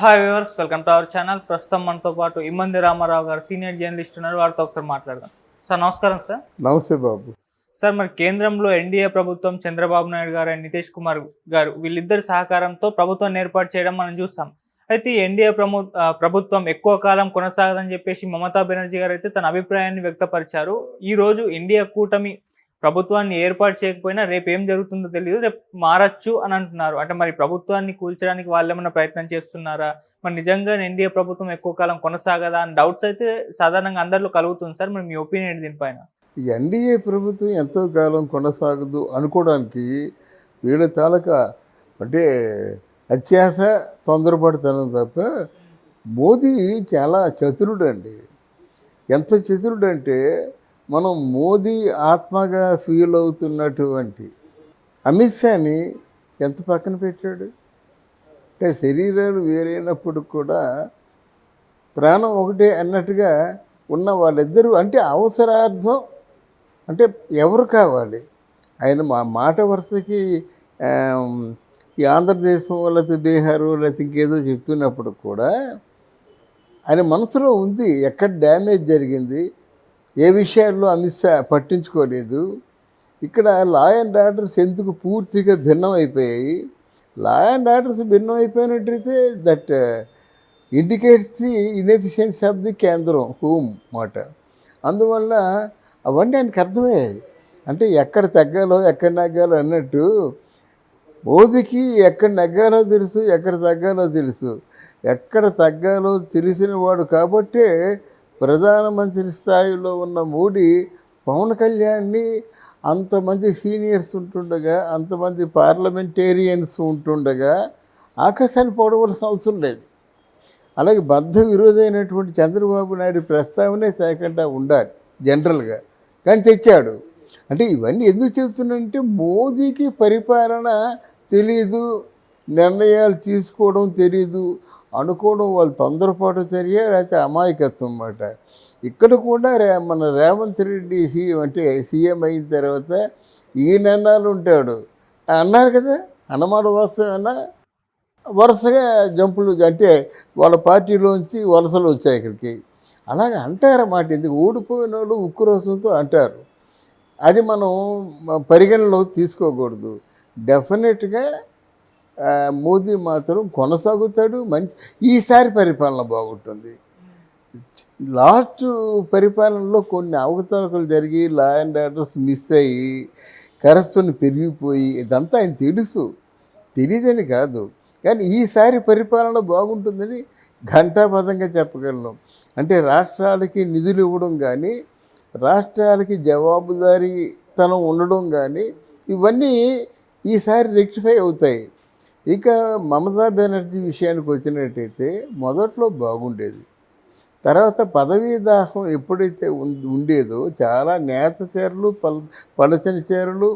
Hi viewers, welcome to our channel. ప్రస్తుతం మనతో పాటు ఇమ్మంది రామారావు గారు సీనియర్ జర్నలిస్ట్ ఉన్నారు. వారితో ఒకసారి మాట్లాడదాం. సార్ నమస్కారం. సార్ నమస్తే బాబు. సార్ మరి కేంద్రంలో ఎన్డీఏ ప్రభుత్వం చంద్రబాబు నాయుడు గారు అండ్ నితీష్ కుమార్ గారు వీళ్ళిద్దరి సహకారంతో ప్రభుత్వాన్ని ఏర్పాటు చేయడం మనం చూస్తాం. అయితే ఈ ఎన్డీఏ ప్రభుత్వం ఎక్కువ కాలం కొనసాగదని చెప్పేసి మమతా బెనర్జీ గారు అయితే తన అభిప్రాయాన్ని వ్యక్తపరిచారు. ఈ రోజు ఇండియా కూటమి ప్రభుత్వాన్ని ఏర్పాటు చేయకపోయినా రేపు ఏం జరుగుతుందో తెలియదు, రేపు మారచ్చు అని అంటున్నారు. అంటే మరి ప్రభుత్వాన్ని కూల్చడానికి వాళ్ళు ఏమైనా ప్రయత్నం చేస్తున్నారా, మరి నిజంగా ఎన్డీఏ ప్రభుత్వం ఎక్కువ కాలం కొనసాగదా అని డౌట్స్ అయితే సాధారణంగా అందరిలో కలుగుతుంది. సార్ మరి మీ ఒపీనియన్ దీనిపైన? ఎన్డీఏ ప్రభుత్వం ఎంతో కాలం కొనసాగదు అనుకోవడానికి వీళ్ళ తాలూకా అంటే అత్యాస, తొందరపడుతున్నాం తప్ప మోదీ చాలా చతురుడండి. ఎంత చతురుడంటే మనం మోదీ ఆత్మగా ఫీల్ అవుతున్నటువంటి అమిత్ షాని ఎంత పక్కన పెట్టాడు. అంటే శరీరాలు వేరైనప్పుడు కూడా ప్రాణం ఒకటే అన్నట్టుగా ఉన్న వాళ్ళిద్దరూ అంటే అవసరార్థం అంటే ఎవరు కావాలి. ఆయన మాట వరుసకి ఈ ఆంధ్రదేశం లేకపోతే బీహారు లేకపోతే ఇంకేదో చెప్తున్నప్పుడు కూడా ఆయన మనసులో ఉంది ఎక్కడ డ్యామేజ్ జరిగింది, ఏ విషయాల్లో అమిత్ షా పట్టించుకోలేదు. ఇక్కడ లా అండ్ ఆర్డర్స్ ఎందుకు పూర్తిగా భిన్నం అయిపోయాయి. లా అండ్ ఆర్డర్స్ భిన్నం అయిపోయినట్టయితే that indicates the inefficiency of the కేంద్రం హోమ్ మాట. అందువల్ల అవన్నీ ఆయనకు అర్థమయ్యాయి. అంటే ఎక్కడ తగ్గాలో ఎక్కడ నగ్గాలో అన్నట్టు మోదీకి ఎక్కడ నగ్గాలో తెలుసు, ఎక్కడ తగ్గాలో తెలుసు. ఎక్కడ తగ్గాలో తెలిసిన వాడు కాబట్టే ప్రధానమంత్రి స్థాయిలో ఉన్న మోడీ పవన్ కళ్యాణ్ని అంతమంది సీనియర్స్ ఉంటుండగా, అంతమంది పార్లమెంటేరియన్స్ ఉంటుండగా ఆకాశాన్ని పోవలసిన అవసరం లేదు. అలాగే బద్ధ విరోధైనటువంటి చంద్రబాబు నాయుడు ప్రస్తావనే చేయకుండా ఉండాలి జనరల్గా, కానీ తెచ్చాడు. అంటే ఇవన్నీ ఎందుకు చెబుతున్నానంటే మోదీకి పరిపాలన తెలీదు, నిర్ణయాలు తీసుకోవడం తెలీదు అనుకోవడం వాళ్ళు తొందరపాటు చర్య, లేకపోతే అమాయకత్వం అన్నమాట. ఇక్కడ కూడా మన రేవంత్ రెడ్డి సీఎం అయిన తర్వాత ఈ నిర్ణయాలు ఉంటాడు అన్నారు కదా. అన్నమాట వాస్తవమైనా వరుసగా జంపులు అంటే వాళ్ళ పార్టీలోంచి వలసలు వచ్చాయి ఇక్కడికి. అలాగే అంటారన్నమాట. ఎందుకు ఓడిపోయిన వాళ్ళు ఉక్రోషంతో అంటారు. అది మనం పరిగణలోకి తీసుకోకూడదు. డెఫినెట్గా మోదీ మాత్రం కొనసాగుతాడు. ఈసారి పరిపాలన బాగుంటుంది. లాస్ట్ పరిపాలనలో కొన్ని అవకతవకలు జరిగి లా అండ్ ఆర్డర్స్ మిస్ అయ్యి కరప్షన్ పెరిగిపోయి ఇదంతా ఆయన తెలుసు, తెలియదని కాదు. కానీ ఈసారి పరిపాలన బాగుంటుందని ఘంటాపథంగా చెప్పగలను. అంటే రాష్ట్రాలకి నిధులు ఇవ్వడం కానీ, రాష్ట్రాలకి జవాబుదారీతనం ఉండడం కానీ ఇవన్నీ ఈసారి రెక్టిఫై అవుతాయి. ఇక మమతా బెనర్జీ విషయానికి వచ్చినట్టయితే మొదట్లో బాగుండేది. తర్వాత పదవీ దాహం ఎప్పుడైతే ఉండేదో చాలా నేత చీరలు, పలచని చీరలు,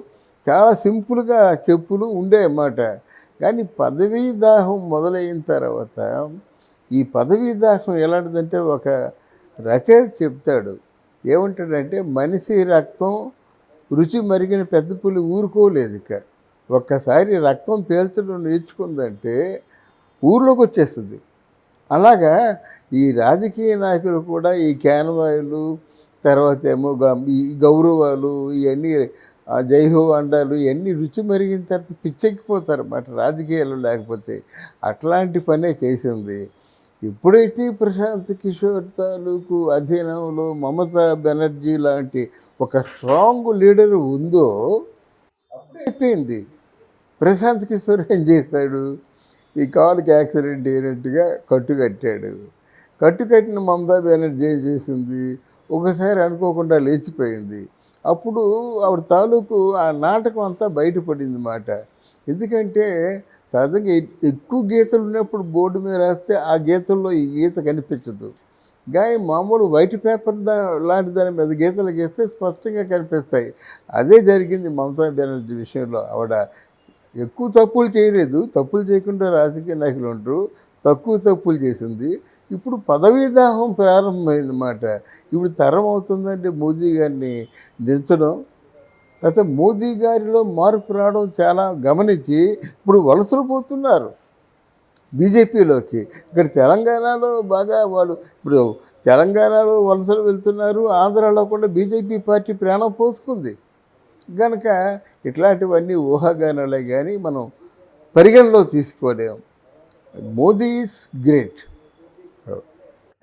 చాలా సింపుల్గా చెప్పులు ఉండేవన్నమాట. కానీ పదవీ దాహం మొదలైన తర్వాత ఈ పదవీ దాహం ఎలాంటిదంటే ఒక రచయిత చెప్తాడు. ఏమంటాడంటే మనిషి రక్తం రుచి మరిగిన పెద్ద పులి ఊరుకోలేదు. ఇక ఒక్కసారి రక్తం పీల్చడం నేర్చుకుందంటే ఊర్లోకి వచ్చేస్తుంది. అలాగా ఈ రాజకీయ నాయకులు కూడా ఈ క్యాన్వాయిలు, తర్వాత ఏమో ఈ గౌరవాలు, ఇవన్నీ జైహో అండాలు ఇవన్నీ రుచి మరిగిన తర్వాత పిచ్చెక్కిపోతారు అన్నమాట రాజకీయాలు. లేకపోతే అట్లాంటి పనే చేసింది. ఎప్పుడైతే ప్రశాంత్ కిషోర్ తాలూకు అధీనంలో మమతా బెనర్జీ లాంటి ఒక స్ట్రాంగ్ లీడర్ ఉందో అయిపోయింది. ప్రశాంత్ కిషోర్ ఏం చేశాడు, ఈ కాలుకి యాక్సిడెంట్ అయినట్టుగా కట్టుకట్టాడు. కట్టుకట్టిన మమతా బెనర్జీ ఏం చేసింది, ఒకసారి అనుకోకుండా లేచిపోయింది. అప్పుడు ఆవిడ తాలూకు ఆ నాటకం అంతా బయటపడింది మాట. ఎందుకంటే సహజంగా ఎక్కువ గీతలు ఉన్నప్పుడు బోర్డు మీద రాస్తే ఆ గీతల్లో ఈ గీత కనిపించదు. కానీ మామూలు వైట్ పేపర్ లాంటి దాని మీద గీతలు గీస్తే స్పష్టంగా కనిపిస్తాయి. అదే జరిగింది మమతా బెనర్జీ విషయంలో. ఆవిడ ఎక్కువ తప్పులు చేయలేదు, తప్పులు చేయకుండా రాజకీయ నాయకులు ఉంటారు, తక్కువ తప్పులు చేసింది. ఇప్పుడు పదవీ దాహం ప్రారంభమైందన్నమాట. ఇప్పుడు తరం అవుతుందంటే మోదీ గారిని దించడం, తర్వాత మోదీ గారిలో మార్పు రావడం చాలా గమనించి ఇప్పుడు వలసలు పోతున్నారు. బీజేపీలోకి. ఇక్కడ తెలంగాణలో బాగా వాళ్ళు ఇప్పుడు తెలంగాణలో వలసలు వెళ్తున్నారు, ఆంధ్రాలో కూడా బీజేపీ పార్టీ ప్రాణం పోసుకుంది కనుక ఇట్లాంటివన్నీ ఊహాగానాలే కానీ మనం పరిగణలో తీసుకోలేము. Modi is great.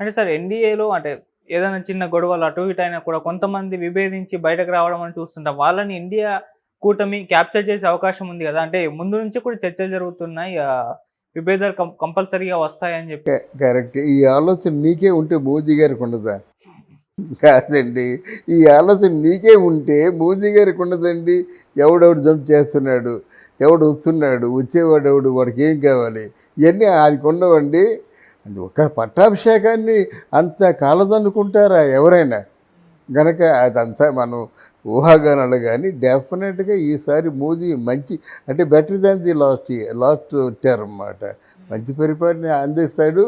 అంటే సార్ ఎన్డీఏలో అంటే ఏదైనా చిన్న గొడవలు అటు ఇటు అయినా కూడా కొంతమంది విభేదించి బయటకు రావడం అని చూస్తుంటాం. వాళ్ళని ఇండియా కూటమి క్యాప్చర్ చేసే అవకాశం ఉంది కదా! అంటే ముందు నుంచి కూడా చర్చలు జరుగుతున్నాయి. విభేదాలు కంపల్సరీగా వస్తాయని చెప్పి. కరెక్ట్. ఈ ఆలోచన నీకే ఉంటే మోదీ గారికి ఉండదా? కాదండి. ఈ ఆలోచన నీకే ఉంటే మోదీ గారికి ఉండదండి. ఎవడెవడు జంప్ చేస్తున్నాడు, ఎవడు వస్తున్నాడు, వచ్చేవాడు ఎవడు, వాడికి ఏం కావాలి, ఇవన్నీ ఆయనకు ఉండవండి. అది ఒక పట్టాభిషేకాన్ని అంత కాలదన్నుకుంటారా ఎవరైనా? గనక అదంతా మనం ఊహాగానాలు. కానీ డెఫినెట్గా ఈసారి మోదీ మంచి అంటే better than the last term అన్నమాట. మంచి పరిపాలన అందిస్తాడు.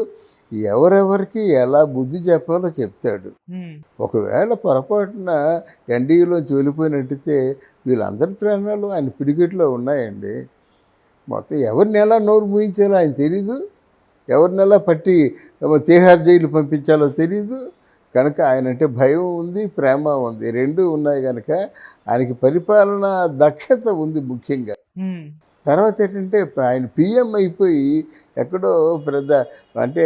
ఎవరెవరికి ఎలా బుద్ధి చెప్పాలో చెప్తాడు. ఒకవేళ పొరపాటున ఎన్డీఏలోంచి వెళ్ళిపోయినట్టయితే వీళ్ళందరి ప్రాణాలు ఆయన పిడికిట్లో ఉన్నాయండి. మొత్తం ఎవరిని ఎలా నోరు మూయించాలో ఆయన తెలీదు, ఎవరిని ఎలా పట్టి తిహార్ జైలు పంపించాలో తెలీదు. కనుక ఆయన అంటే భయం ఉంది, ప్రేమ ఉంది, రెండూ ఉన్నాయి. కనుక ఆయనకి పరిపాలన దక్షత ఉంది ముఖ్యంగా. తర్వాత ఏంటంటే ఆయన పిఎం అయిపోయి ఎక్కడో పెద్ద అంటే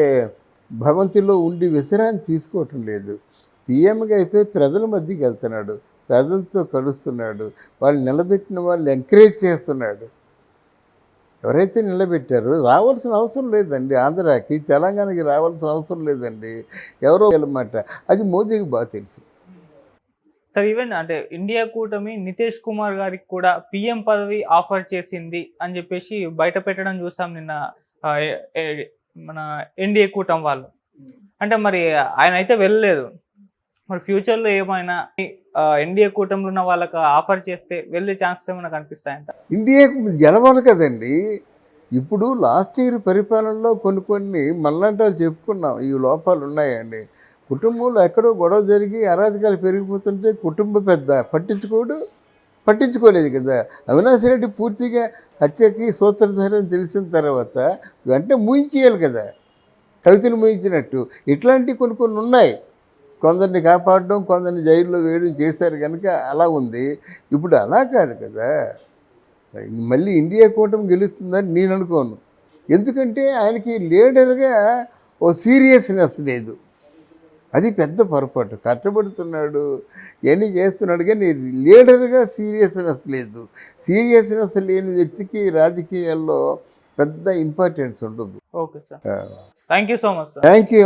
భవంతిలో ఉండి విశ్రాంతి తీసుకోవటం లేదు. పిఎంగా అయిపోయి ప్రజల మధ్యకి వెళ్తున్నాడు, ప్రజలతో కలుస్తున్నాడు, వాళ్ళు నిలబెట్టిన వాళ్ళు ఎంకరేజ్ చేస్తున్నాడు. ఎవరైతే నిలబెట్టారో రావాల్సిన అవసరం లేదండి, ఆంధ్రాకి తెలంగాణకి రావాల్సిన అవసరం లేదండి, ఎవరో వెళ్ళమాట. అది మోదీకి బాగా తెలుసు. సార్ ఈవెన్ అంటే ఇండియా కూటమి నితీష్ కుమార్ గారికి కూడా పిఎం పదవి ఆఫర్ చేసింది అని చెప్పేసి బయట పెట్టడం చూసాం నిన్న మన ఎన్డీఏ కూటమి వాళ్ళు. అంటే మరి ఆయన అయితే వెళ్ళలేదు. మరి ఫ్యూచర్లో ఏమైనా ఎన్డీఏ కూటమిలో ఉన్న వాళ్ళకి ఆఫర్ చేస్తే వెళ్ళే ఛాన్సెస్ ఏమైనా కనిపిస్తాయంట? ఇండియాకు గెలవాలి కదండి. ఇప్పుడు లాస్ట్ ఇయర్ పరిపాలనలో కొన్ని మళ్ళంటే చెప్పుకున్నాం ఈ లోపాలు ఉన్నాయండి. కుటుంబంలో ఎక్కడో గొడవ జరిగి అరాజకాలు పెరిగిపోతుంటే కుటుంబ పెద్ద పట్టించుకోలేదు కదా. అవినాష్ రెడ్డి పూర్తిగా హత్యకి సూత్రధారని తెలిసిన తర్వాత వెంటనే మూయించేయాలి కదా, కవితను మూయించినట్టు. ఇట్లాంటివి కొన్ని ఉన్నాయి. కొందరిని కాపాడడం, కొందరిని జైల్లో వేయడం చేశారు కనుక అలా ఉంది. ఇప్పుడు అలా కాదు కదా. మళ్ళీ ఇండియా కూటమి గెలుస్తుందని నేను అనుకోను. ఎందుకంటే ఆయనకి లీడర్గా ఓ సీరియస్నెస్ లేదు. అది పెద్ద పొరపాటు. కష్టపడుతున్నాడు, ఇవన్నీ చేస్తున్నాడు, కానీ లీడర్గా సీరియస్నెస్ లేదు. సీరియస్నెస్ లేని వ్యక్తికి రాజకీయాల్లో పెద్ద ఇంపార్టెన్స్ ఉండదు. Okay sir, thank you so much sir. Thank you.